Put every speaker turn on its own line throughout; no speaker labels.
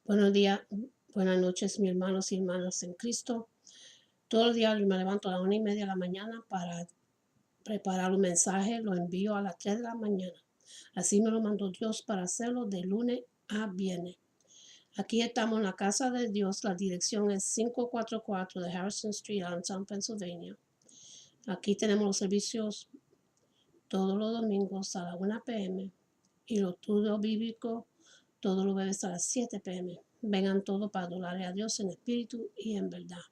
Buenos días, buenas noches, mis hermanos y hermanas en Cristo. Todos los días me levanto a las 1:30 de la mañana para preparar un mensaje, lo envío a las 3 de la mañana. Así me lo mandó Dios para hacerlo de lunes a viernes. Aquí estamos en la casa de Dios. La dirección es 544 de Harrison Street, Allentown, Pennsylvania. Aquí tenemos los servicios todos los domingos a las 1 p.m. y los estudios bíblicos todos los jueves a las 7 p.m. Vengan todos para adorarle a Dios en espíritu y en verdad.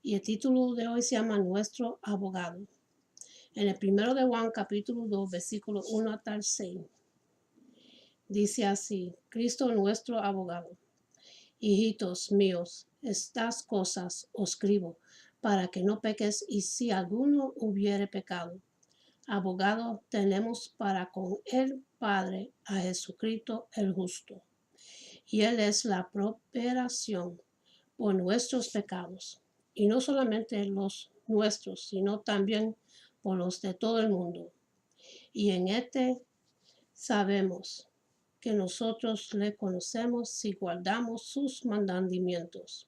Y el título de hoy se llama Nuestro Abogado. En el primero de Juan, capítulo 2, versículo 1 hasta el 6, dice así: Cristo nuestro abogado. Hijitos míos, estas cosas os escribo para que no peques, y si alguno hubiere pecado, abogado tenemos para con el Padre, a Jesucristo el justo. Y Él es la properación por nuestros pecados, y no solamente los nuestros, sino también por los de todo el mundo. Y en este sabemos que nosotros le conocemos si guardamos sus mandamientos.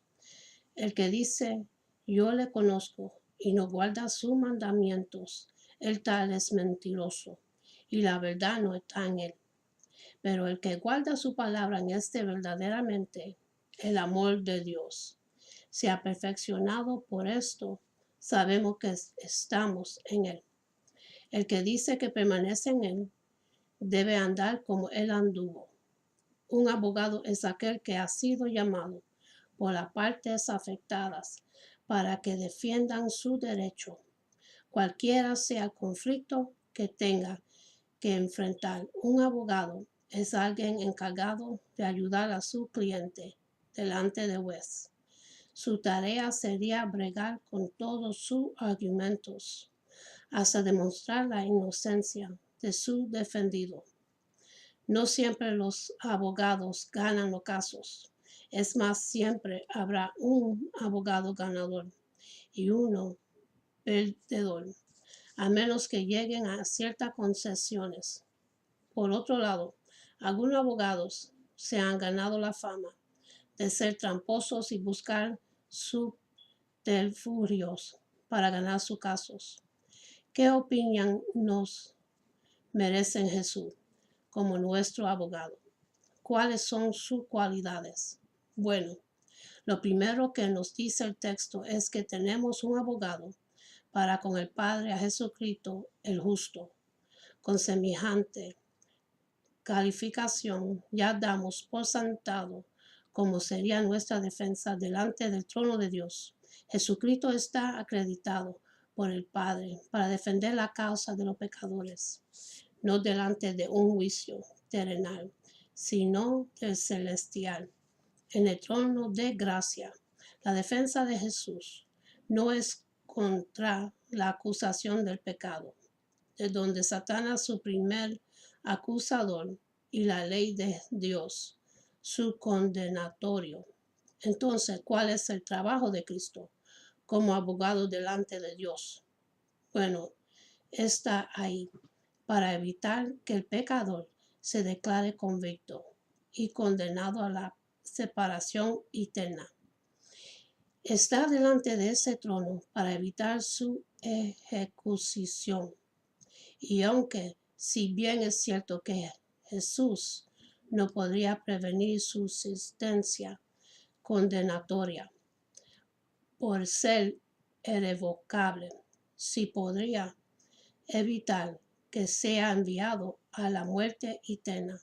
El que dice, yo le conozco, y no guarda sus mandamientos, el tal es mentiroso, y la verdad no está en él. Pero el que guarda su palabra, en este verdaderamente el amor de Dios se ha perfeccionado. Por esto sabemos que estamos en él. El que dice que permanece en él debe andar como él anduvo. Un abogado es aquel que ha sido llamado por las partes afectadas para que defiendan su derecho, cualquiera sea el conflicto que tenga que enfrentar. Un abogado es alguien encargado de ayudar a su cliente delante del juez. Su tarea sería bregar con todos sus argumentos hasta demostrar la inocencia de su defendido. No siempre los abogados ganan los casos. Es más, siempre habrá un abogado ganador y uno perdedor, a menos que lleguen a ciertas concesiones. Por otro lado, algunos abogados se han ganado la fama de ser tramposos y buscar subterfugios para ganar sus casos. ¿Qué opinión nos merece Jesús como nuestro abogado? ¿Cuáles son sus cualidades? Bueno, lo primero que nos dice el texto es que tenemos un abogado para con el Padre, a Jesucristo el justo. Con semejante calificación ya damos por sentado como sería nuestra defensa delante del trono de Dios. Jesucristo está acreditado por el Padre para defender la causa de los pecadores, no delante de un juicio terrenal, sino del celestial, en el trono de gracia. La defensa de Jesús no es contra la acusación del pecado, de donde Satanás su primer acusador, y la ley de Dios su condenatorio. Entonces, ¿cuál es el trabajo de Cristo como abogado delante de Dios? Bueno, está ahí para evitar que el pecador se declare convicto y condenado a la separación eterna. Está delante de ese trono para evitar su ejecución. Y aunque, si bien es cierto que Jesús no podría prevenir su sentencia condenatoria por ser irrevocable, sí podría evitar que sea enviado a la muerte eterna.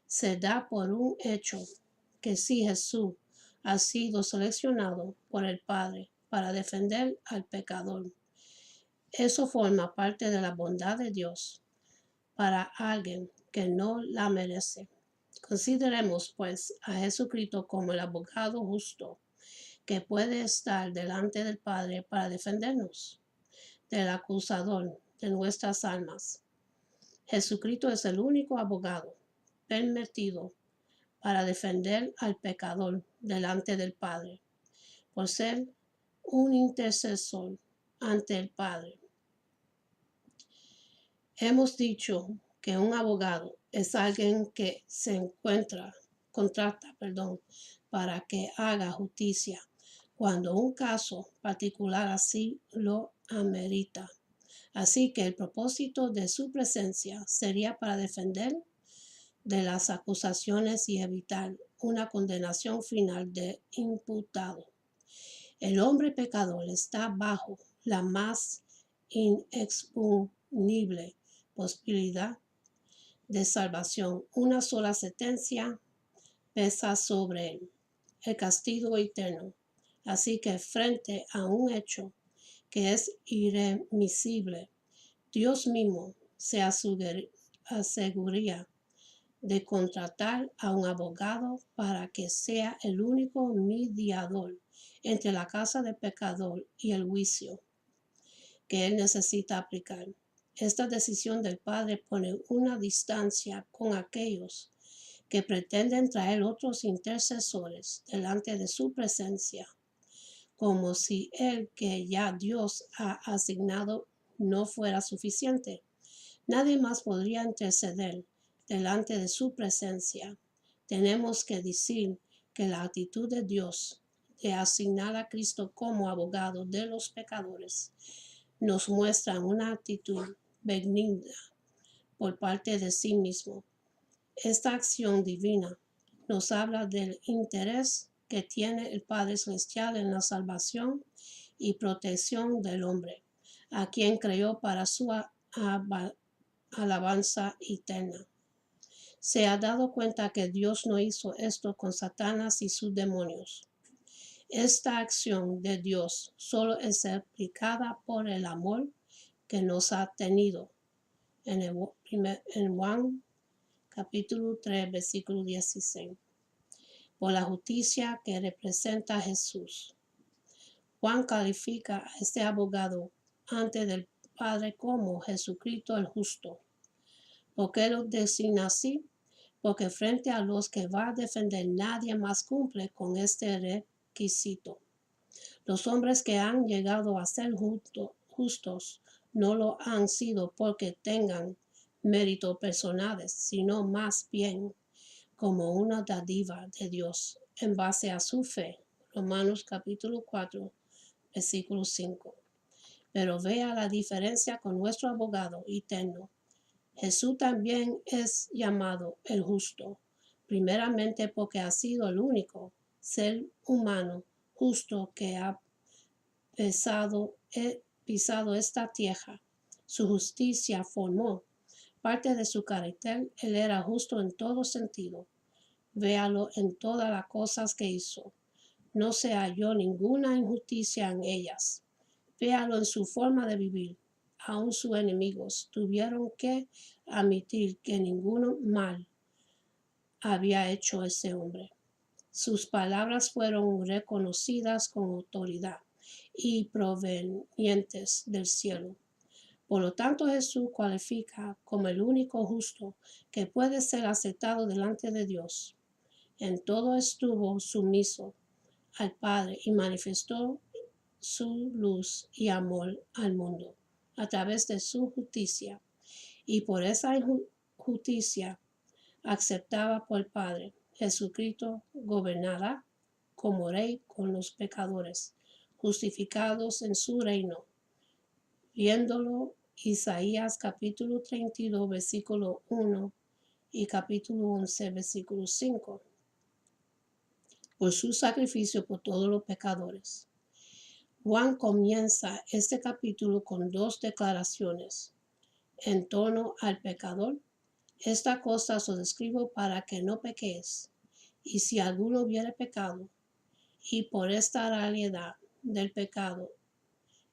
Se da por un hecho que si Jesús ha sido seleccionado por el Padre para defender al pecador, eso forma parte de la bondad de Dios para alguien que no la merece. Consideremos pues a Jesucristo como el abogado justo que puede estar delante del Padre para defendernos del acusador de nuestras almas. Jesucristo es el único abogado permitido para defender al pecador delante del Padre, por ser un intercesor ante el Padre. Hemos dicho que un abogado es alguien que se encuentra para que haga justicia, cuando un caso particular así lo amerita. Así que el propósito de su presencia sería para defender de las acusaciones y evitar una condenación final de imputado. El hombre pecador está bajo la más inexpugnible posibilidad de salvación. Una sola sentencia pesa sobre él, el castigo eterno. Así que frente a un hecho que es irremisible, Dios mismo se aseguraría de contratar a un abogado para que sea el único mediador entre la casa del pecador y el juicio que él necesita aplicar. Esta decisión del Padre pone una distancia con aquellos que pretenden traer otros intercesores delante de su presencia, como si el que ya Dios ha asignado no fuera suficiente. Nadie más podría interceder delante de su presencia. Tenemos que decir que la actitud de Dios de asignar a Cristo como abogado de los pecadores nos muestra una actitud benigna por parte de sí mismo. Esta acción divina nos habla del interés que tiene el Padre Celestial en la salvación y protección del hombre, a quien creó para su alabanza eterna. Se ha dado cuenta que Dios no hizo esto con Satanás y sus demonios. Esta acción de Dios solo es explicada por el amor que nos ha tenido. En Juan capítulo 3, versículo 16. Por la justicia que representa a Jesús. Juan califica a este abogado ante del Padre como Jesucristo el justo. ¿Por qué lo designa así? Porque frente a los que va a defender nadie más cumple con este requisito. Los hombres que han llegado a ser justos no lo han sido porque tengan méritos personales, sino más bien como una dádiva de Dios en base a su fe. Romanos capítulo 4, versículo 5. Pero vea la diferencia con nuestro abogado eterno. Jesús también es llamado el justo, primeramente porque ha sido el único ser humano justo que ha pisado esta tierra. Su justicia formó parte de su carácter. Él era justo en todo sentido. Véalo en todas las cosas que hizo. No se halló ninguna injusticia en ellas. Véalo en su forma de vivir. Aun sus enemigos tuvieron que admitir que ninguno mal había hecho ese hombre. Sus palabras fueron reconocidas con autoridad y provenientes del cielo. Por lo tanto, Jesús cualifica como el único justo que puede ser aceptado delante de Dios. En todo estuvo sumiso al Padre y manifestó su luz y amor al mundo a través de su justicia. Y por esa justicia aceptada por el Padre, Jesucristo gobernará como rey con los pecadores, justificados en su reino. Viéndolo Isaías capítulo 32, versículo 1 y capítulo 11, versículo 5. Por su sacrificio por todos los pecadores. Juan comienza este capítulo con dos declaraciones en torno al pecador. Esta cosa os escribo para que no pequéis, y si alguno hubiere pecado, y por esta realidad del pecado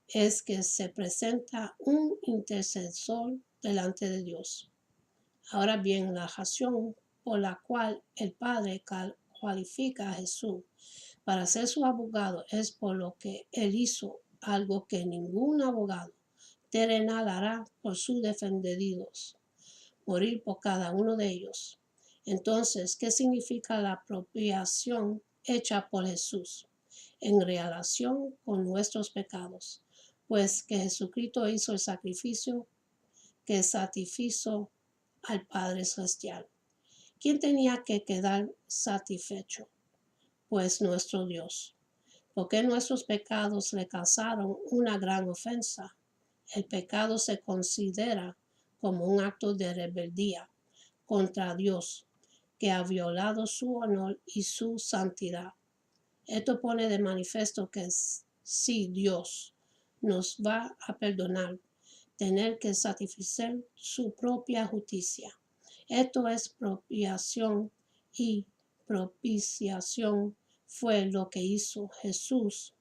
es que se presenta un intercesor delante de Dios. Ahora bien, la razón por la cual el Padre cualifica a Jesús para ser su abogado es por lo que él hizo algo que ningún abogado terrenal hará por sus defendidos, morir por cada uno de ellos. Entonces, ¿qué significa la apropiación hecha por Jesús en relación con nuestros pecados? Pues que Jesucristo hizo el sacrificio que satisfizo al Padre Celestial. ¿Quién tenía que quedar satisfecho? Pues nuestro Dios. Porque nuestros pecados le causaron una gran ofensa. El pecado se considera como un acto de rebeldía contra Dios, que ha violado su honor y su santidad. Esto pone de manifiesto que si Dios nos va a perdonar, tener que satisfacer su propia justicia. Esto es expiación y propiciación fue lo que hizo Jesús,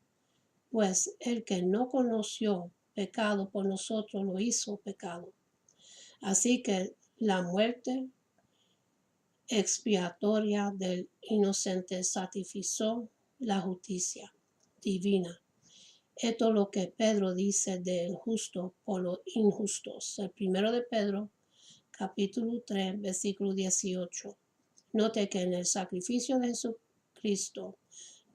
pues el que no conoció pecado por nosotros lo hizo pecado. Así que la muerte expiatoria del inocente satisfizo la justicia divina. Esto es lo que Pedro dice del justo por los injustos. El primero de Pedro, capítulo 3, versículo 18. Note que en el sacrificio de Jesucristo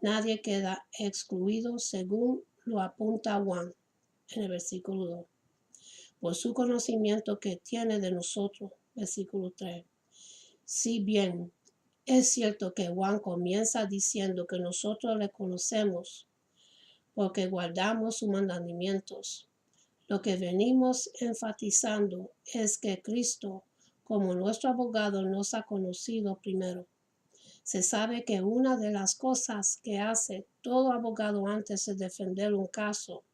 nadie queda excluido según lo apunta Juan en el versículo 2. Por su conocimiento que tiene de nosotros, versículo 3. Si bien es cierto que Juan comienza diciendo que nosotros le conocemos porque guardamos sus mandamientos, lo que venimos enfatizando es que Cristo, como nuestro abogado, nos ha conocido primero. Se sabe que una de las cosas que hace todo abogado antes de defender un caso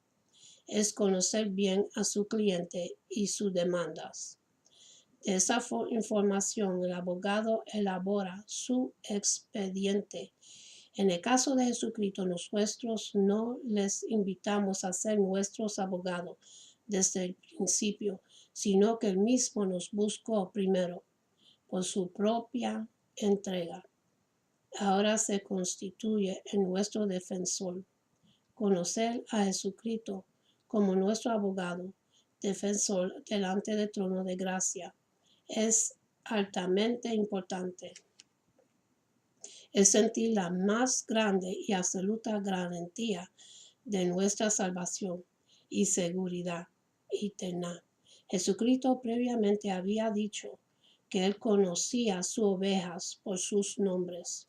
es conocer bien a su cliente y sus demandas. De esa información, el abogado elabora su expediente. En el caso de Jesucristo, nosotros no les invitamos a ser nuestros abogados desde el principio, sino que Él mismo nos buscó primero por su propia entrega. Ahora se constituye en nuestro defensor. Conocer a Jesucristo como nuestro abogado, defensor delante del trono de gracia, es altamente importante. Es sentir la más grande y absoluta garantía de nuestra salvación y seguridad eterna. Jesucristo previamente había dicho que Él conocía a sus ovejas por sus nombres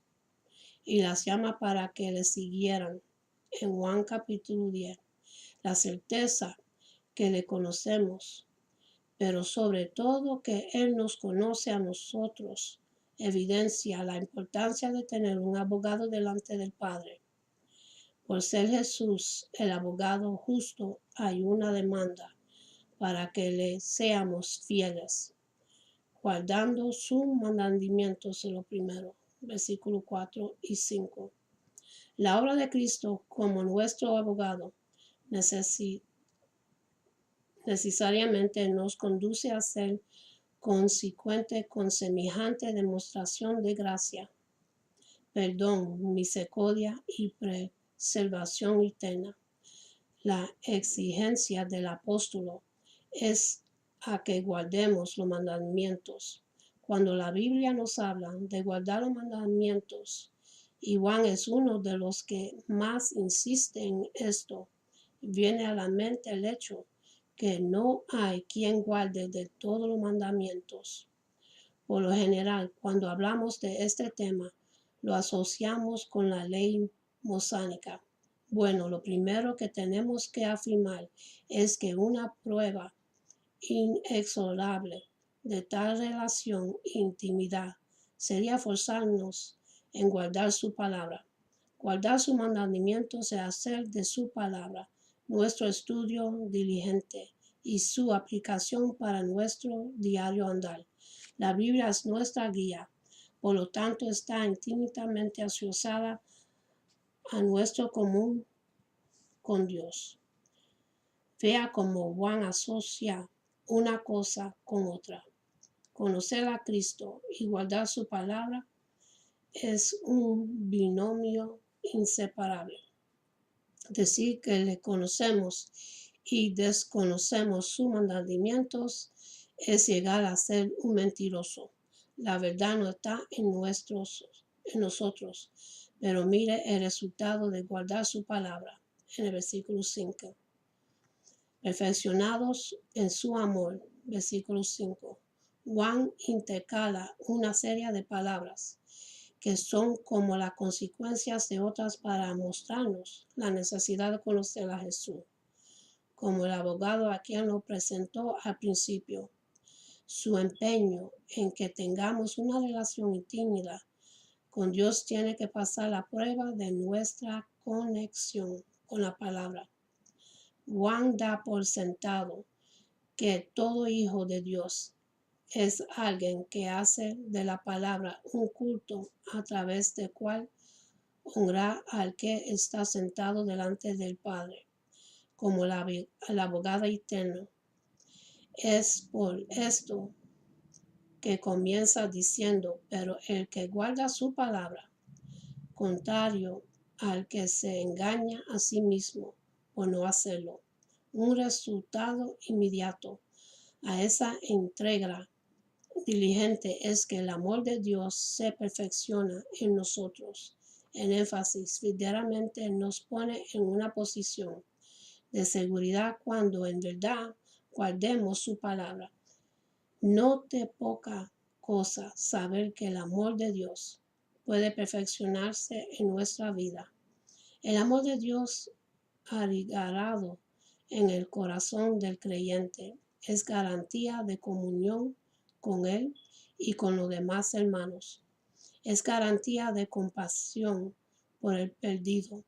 y las llama para que le siguieran. En Juan capítulo 10, la certeza que le conocemos, pero sobre todo que Él nos conoce a nosotros, evidencia la importancia de tener un abogado delante del Padre. Por ser Jesús el abogado justo, hay una demanda para que le seamos fieles, guardando sus mandamientos en lo primero, versículos 4 y 5. La obra de Cristo como nuestro abogado necesariamente nos conduce a ser consecuente con semejante demostración de gracia, perdón, misericordia y preservación eterna. La exigencia del apóstol es a que guardemos los mandamientos. Cuando la Biblia nos habla de guardar los mandamientos, y Juan es uno de los que más insiste en esto, viene a la mente el hecho que no hay quien guarde de todos los mandamientos. Por lo general, cuando hablamos de este tema, lo asociamos con la ley mosaica. Bueno, lo primero que tenemos que afirmar es que una prueba inexorable de tal relación e intimidad sería forzarnos en guardar su palabra. Guardar sus mandamientos es hacer de su palabra nuestro estudio diligente y su aplicación para nuestro diario andar. La Biblia es nuestra guía, por lo tanto está íntimamente asociada a nuestro común con Dios. Vea cómo Juan asocia una cosa con otra. Conocer a Cristo y guardar su palabra es un binomio inseparable. Decir que le conocemos y desconocemos sus mandamientos es llegar a ser un mentiroso. La verdad no está en nosotros, pero mire el resultado de guardar su palabra en el versículo 5. Perfeccionados en su amor, versículo 5, Juan intercala una serie de palabras que son como las consecuencias de otras para mostrarnos la necesidad de conocer a Jesús, como el abogado a quien lo presentó al principio. Su empeño en que tengamos una relación íntima con Dios tiene que pasar la prueba de nuestra conexión con la palabra. Juan da por sentado que todo hijo de Dios es alguien que hace de la palabra un culto a través del cual honra al que está sentado delante del Padre, como el abogado eterno. Es por esto que comienza diciendo, pero el que guarda su palabra, contrario al que se engaña a sí mismo por no hacerlo. Un resultado inmediato a esa entrega diligente es que el amor de Dios se perfecciona en nosotros. En énfasis, verdaderamente nos pone en una posición de seguridad cuando en verdad guardemos su palabra. No te poca cosa saber que el amor de Dios puede perfeccionarse en nuestra vida. El amor de Dios arraigado en el corazón del creyente es garantía de comunión con Él y con los demás hermanos. Es garantía de compasión por el perdido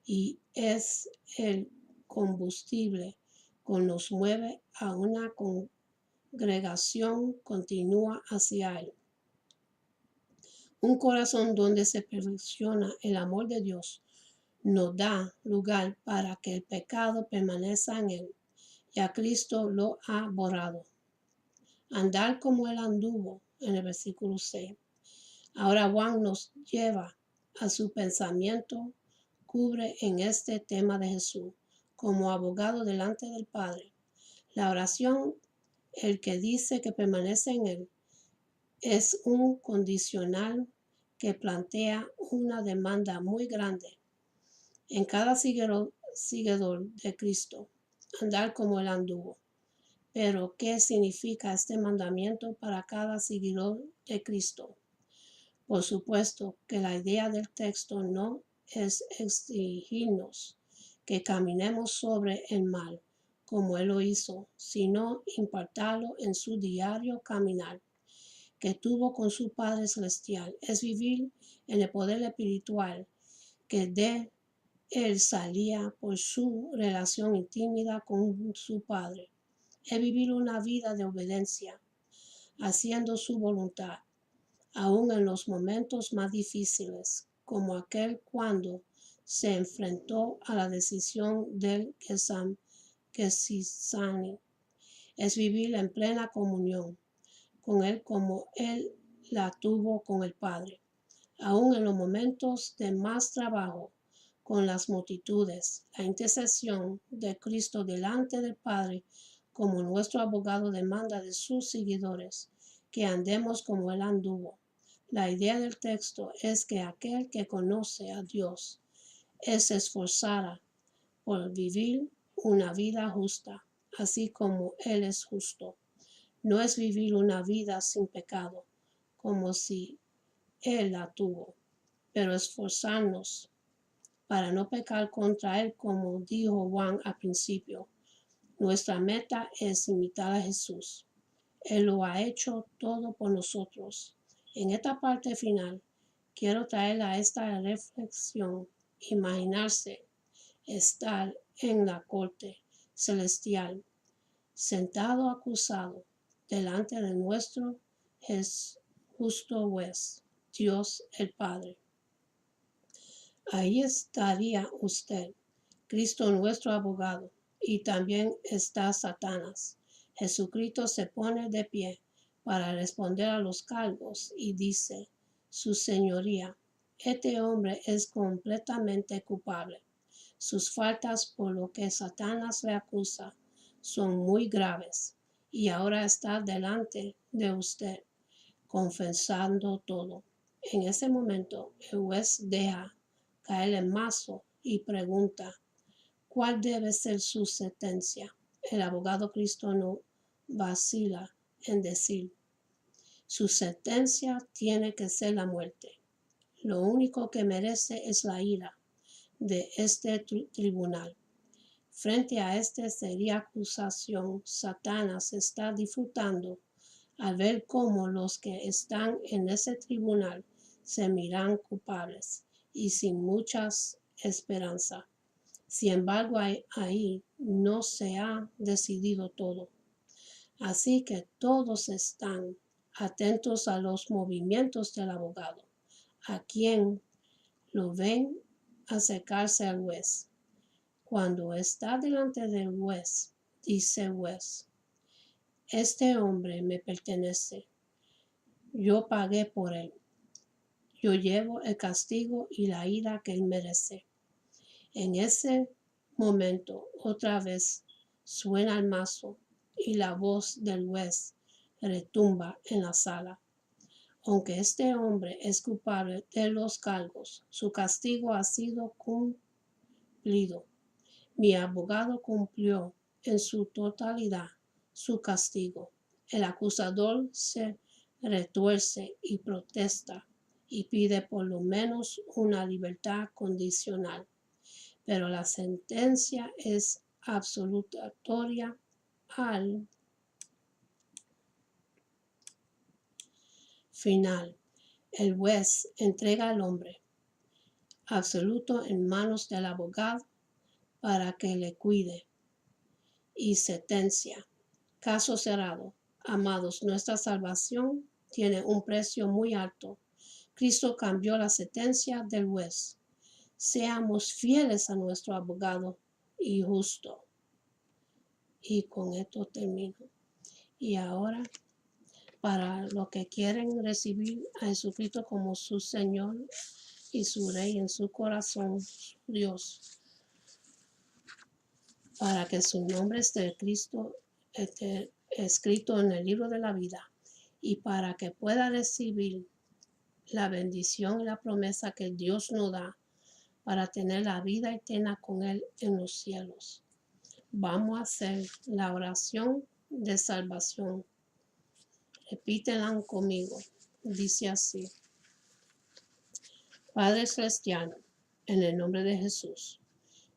y es el combustible que nos mueve a una congregación continua hacia Él. Un corazón donde se perfecciona el amor de Dios no da lugar para que el pecado permanezca en él. Ya Cristo lo ha borrado. Andar como él anduvo en el versículo 6. Ahora Juan nos lleva a su pensamiento, cubre en este tema de Jesús como abogado delante del Padre. La oración, el que dice que permanece en él, es un condicional que plantea una demanda muy grande en cada seguidor de Cristo, andar como él anduvo. Pero, ¿qué significa este mandamiento para cada seguidor de Cristo? Por supuesto que la idea del texto no es exigirnos que caminemos sobre el mal como él lo hizo, sino impartarlo en su diario caminar que tuvo con su Padre Celestial. Es vivir en el poder espiritual que de él salía por su relación íntima con su Padre. Es vivir una vida de obediencia, haciendo su voluntad, aun en los momentos más difíciles, como aquel cuando se enfrentó a la decisión del Getsemaní. Es vivir en plena comunión con Él como Él la tuvo con el Padre, aun en los momentos de más trabajo con las multitudes. La intercesión de Cristo delante del Padre como nuestro abogado demanda de sus seguidores que andemos como Él anduvo. La idea del texto es que aquel que conoce a Dios se esforzará por vivir una vida justa, así como Él es justo. No es vivir una vida sin pecado, como si Él la tuvo, pero esforzarnos para no pecar contra Él, como dijo Juan al principio. Nuestra meta es imitar a Jesús. Él lo ha hecho todo por nosotros. En esta parte final, quiero traer a esta reflexión, imaginarse estar en la corte celestial, sentado acusado delante de nuestro justo juez, Dios el Padre. Ahí estaría usted, Cristo nuestro abogado, y también está Satanás. Jesucristo se pone de pie para responder a los cargos y dice, Su Señoría, este hombre es completamente culpable. Sus faltas por lo que Satanás le acusa son muy graves y ahora está delante de usted, confesando todo. En ese momento, el juez deja caer el mazo y pregunta, ¿cuál debe ser su sentencia? El abogado Cristo no vacila en decir, Su sentencia tiene que ser la muerte. Lo único que merece es la ira de este tribunal. Frente a esta seria acusación, Satanás está disfrutando al ver cómo los que están en ese tribunal se miran culpables y sin mucha esperanza. Sin embargo, ahí no se ha decidido todo. Así que todos están atentos a los movimientos del abogado, a quien lo ven acercarse al juez. Cuando está delante del juez, dice el juez: este hombre me pertenece, yo pagué por él, yo llevo el castigo y la ira que él merece. En ese momento, otra vez suena el mazo y la voz del juez retumba en la sala. Aunque este hombre es culpable de los cargos, su castigo ha sido cumplido. Mi abogado cumplió en su totalidad su castigo. El acusador se retuerce y protesta y pide por lo menos una libertad condicional, pero la sentencia es absolutoria al final. El juez entrega al hombre absoluto en manos del abogado para que le cuide y sentencia. Caso cerrado. Amados, nuestra salvación tiene un precio muy alto. Cristo cambió la sentencia del juez. Seamos fieles a nuestro abogado y justo. Y con esto termino. Y ahora, para los que quieren recibir a Jesucristo como su Señor y su Rey en su corazón, su Dios, para que su nombre esté escrito en el libro de la vida y para que pueda recibir la bendición y la promesa que Dios nos da para tener la vida eterna con Él en los cielos. Vamos a hacer la oración de salvación. Repítenla conmigo. Dice así: Padre Celestial, en el nombre de Jesús,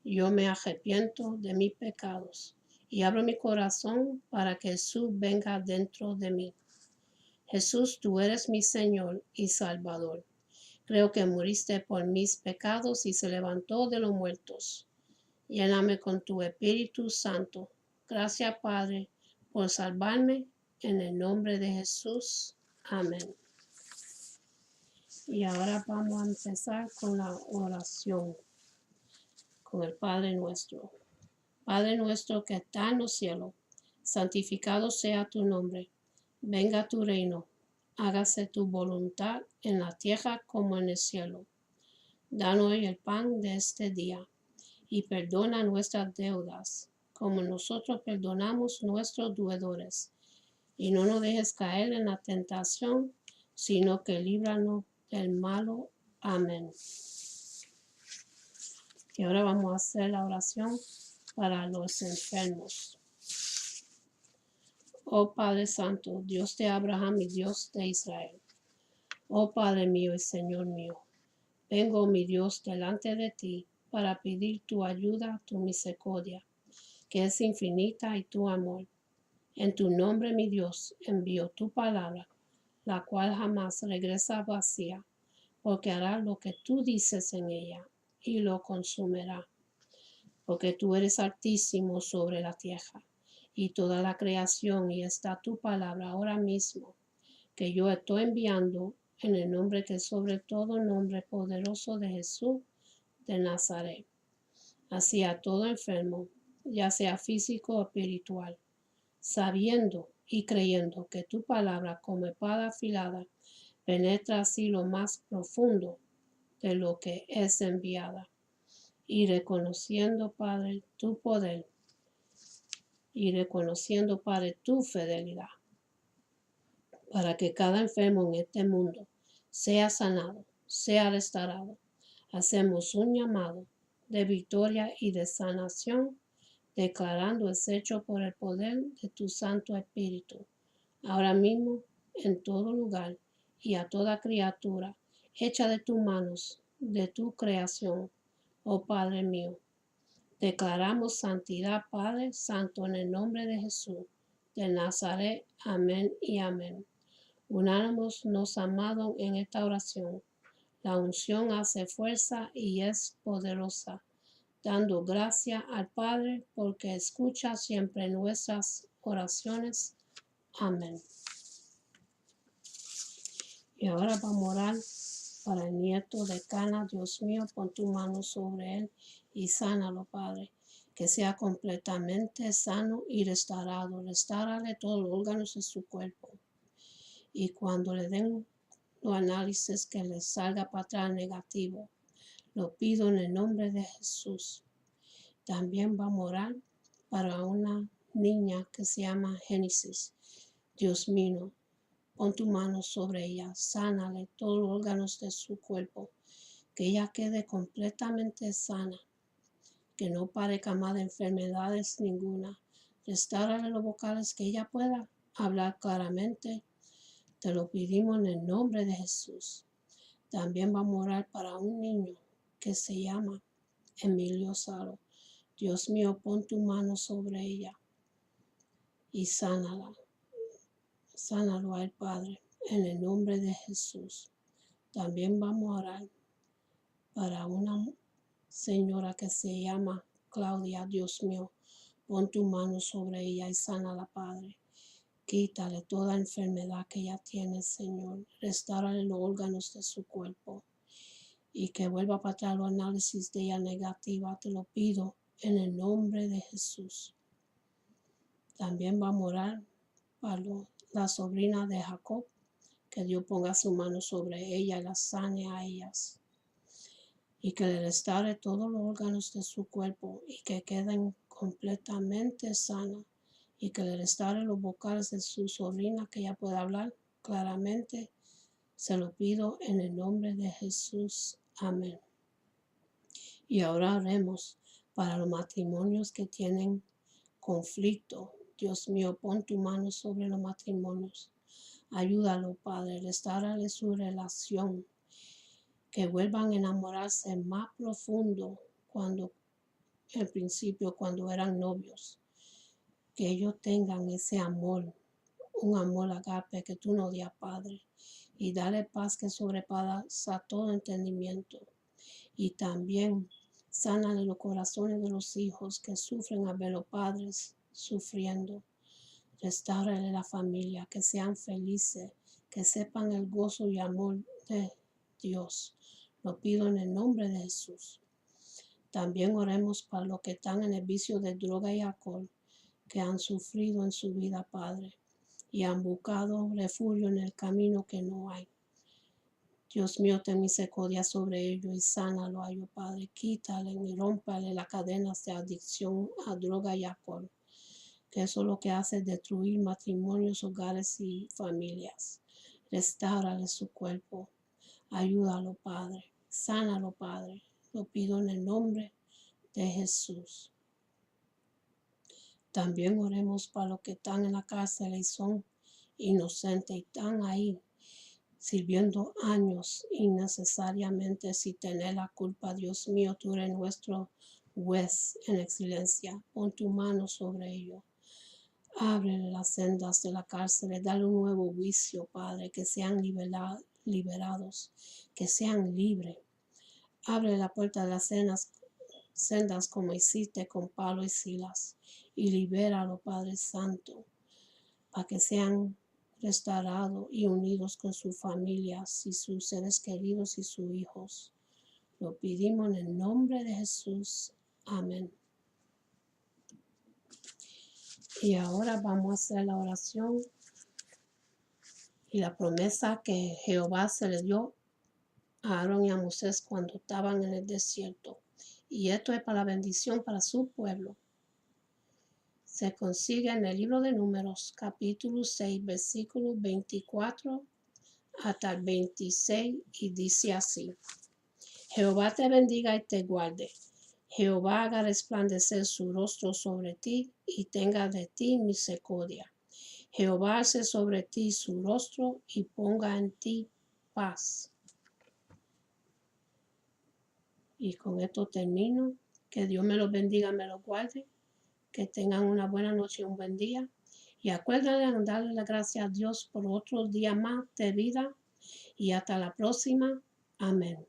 yo me arrepiento de mis pecados y abro mi corazón para que Jesús venga dentro de mí. Jesús, tú eres mi Señor y Salvador. Creo que moriste por mis pecados y se levantó de los muertos. Lléname con tu Espíritu Santo. Gracias, Padre, por salvarme. En el nombre de Jesús. Amén. Y ahora vamos a empezar con la oración, con el Padre nuestro. Padre nuestro que está en los cielos, santificado sea tu nombre. Venga tu reino. Hágase tu voluntad en la tierra como en el cielo. Danos hoy el pan de este día y perdona nuestras deudas, como nosotros perdonamos nuestros deudores. Y no nos dejes caer en la tentación, sino que líbranos del malo. Amén. Y ahora vamos a hacer la oración para los enfermos. Oh Padre Santo, Dios de Abraham y Dios de Israel. Oh Padre mío y Señor mío, vengo, mi Dios, delante de ti para pedir tu ayuda, tu misericordia, que es infinita, y tu amor. En tu nombre, mi Dios, envío tu palabra, la cual jamás regresa vacía, porque hará lo que tú dices en ella y lo consumirá. Porque tú eres altísimo sobre la tierra y toda la creación, y está tu palabra ahora mismo, que yo estoy enviando en el nombre que sobre todo nombre poderoso de Jesús de Nazaret. Así a todo enfermo, ya sea físico o espiritual, sabiendo y creyendo que tu palabra como espada afilada penetra así lo más profundo de lo que es enviada, y reconociendo, Padre, tu poder, y reconociendo, Padre, tu fidelidad, para que cada enfermo en este mundo sea sanado, sea restaurado. Hacemos un llamado de victoria y de sanación, declarando es hecho por el poder de tu Santo Espíritu, ahora mismo en todo lugar y a toda criatura hecha de tus manos, de tu creación, oh Padre mío. Declaramos santidad, Padre Santo, en el nombre de Jesús de Nazaret. Amén y amén. Unámonos, amados, en esta oración. La unción hace fuerza y es poderosa, dando gracias al Padre porque escucha siempre nuestras oraciones. Amén. Y ahora vamos a orar para el nieto de Cana. Dios mío, pon tu mano sobre él y sánalo, Padre, que sea completamente sano y restaurado. Restaurale todos los órganos de su cuerpo. Y cuando le den los análisis, que le salga para atrás negativo. Lo pido en el nombre de Jesús. También vamos a orar para una niña que se llama Génesis. Dios mío, pon tu mano sobre ella, sánale todos los órganos de su cuerpo, que ella quede completamente sana, que no padezca más de enfermedades ninguna. Restáurale los vocales, que ella pueda hablar claramente. Te lo pedimos en el nombre de Jesús. También vamos a orar para un niño que se llama Emilio Salo. Dios mío, pon tu mano sobre ella y sánala. Sánalo al Padre, en el nombre de Jesús. También vamos a orar para una señora que se llama Claudia. Dios mío, pon tu mano sobre ella y sánala, Padre. Quítale toda enfermedad que ella tiene, Señor. Restáurale los órganos de su cuerpo. Y que vuelva para atrás los análisis de ella negativa. Te lo pido en el nombre de Jesús. También vamos a orar para la sobrina de Jacob. Que Dios ponga su mano sobre ella y la sane a ellas. Y que le restaure todos los órganos de su cuerpo y que queden completamente sanas. Y que le restaure los vocales de su sobrina, que ella pueda hablar claramente. Se lo pido en el nombre de Jesús. Amén. Y ahora oremos para los matrimonios que tienen conflicto. Dios mío, pon tu mano sobre los matrimonios. Ayúdalo, Padre, restaurale su relación. Que vuelvan a enamorarse más profundo cuando, en principio, cuando eran novios. Que ellos tengan ese amor, un amor agape que tú nos das, Padre. Y dale paz que sobrepasa todo entendimiento. Y también sánale los corazones de los hijos que sufren al ver los padres sufriendo. Restáurale la familia, que sean felices, que sepan el gozo y amor de Dios. Lo pido en el nombre de Jesús. También oremos para los que están en el vicio de droga y alcohol, que han sufrido en su vida, Padre, y han buscado refugio en el camino que no hay. Dios mío, ten misericordia sobre ellos y sánalo a ellos, Padre. Quítale y rómpale las cadenas de adicción a droga y alcohol, que eso es lo que hace destruir matrimonios, hogares y familias. Restáurale su cuerpo. Ayúdalo, Padre. Sánalo, Padre. Lo pido en el nombre de Jesús. También oremos para los que están en la cárcel y son inocentes y están ahí sirviendo años innecesariamente sin tener la culpa. Dios mío, tú eres nuestro juez en excelencia. Pon tu mano sobre ellos. Ábrele las sendas de la cárcel, dale un nuevo juicio, Padre, que sean liberados, que sean libres. Abre la puerta de las sendas como hiciste con Pablo y Silas y libéralo, Padre Santo, para que sean restaurados y unidos con sus familias y sus seres queridos y sus hijos. Lo pedimos en el nombre de Jesús. Amén. Y ahora vamos a hacer la oración y la promesa que Jehová se le dio a Aarón y a Moisés cuando estaban en el desierto. Y esto es para la bendición para su pueblo. Se consigue en el libro de Números, capítulo 6, versículo 24 hasta el 26, y dice así: Jehová te bendiga y te guarde. Jehová haga resplandecer su rostro sobre ti y tenga de ti misericordia. Jehová hace sobre ti su rostro y ponga en ti paz. Y con esto termino. Que Dios me los bendiga, me los guarde. Que tengan una buena noche y un buen día. Y acuérdense de darle las gracias a Dios por otro día más de vida. Y hasta la próxima. Amén.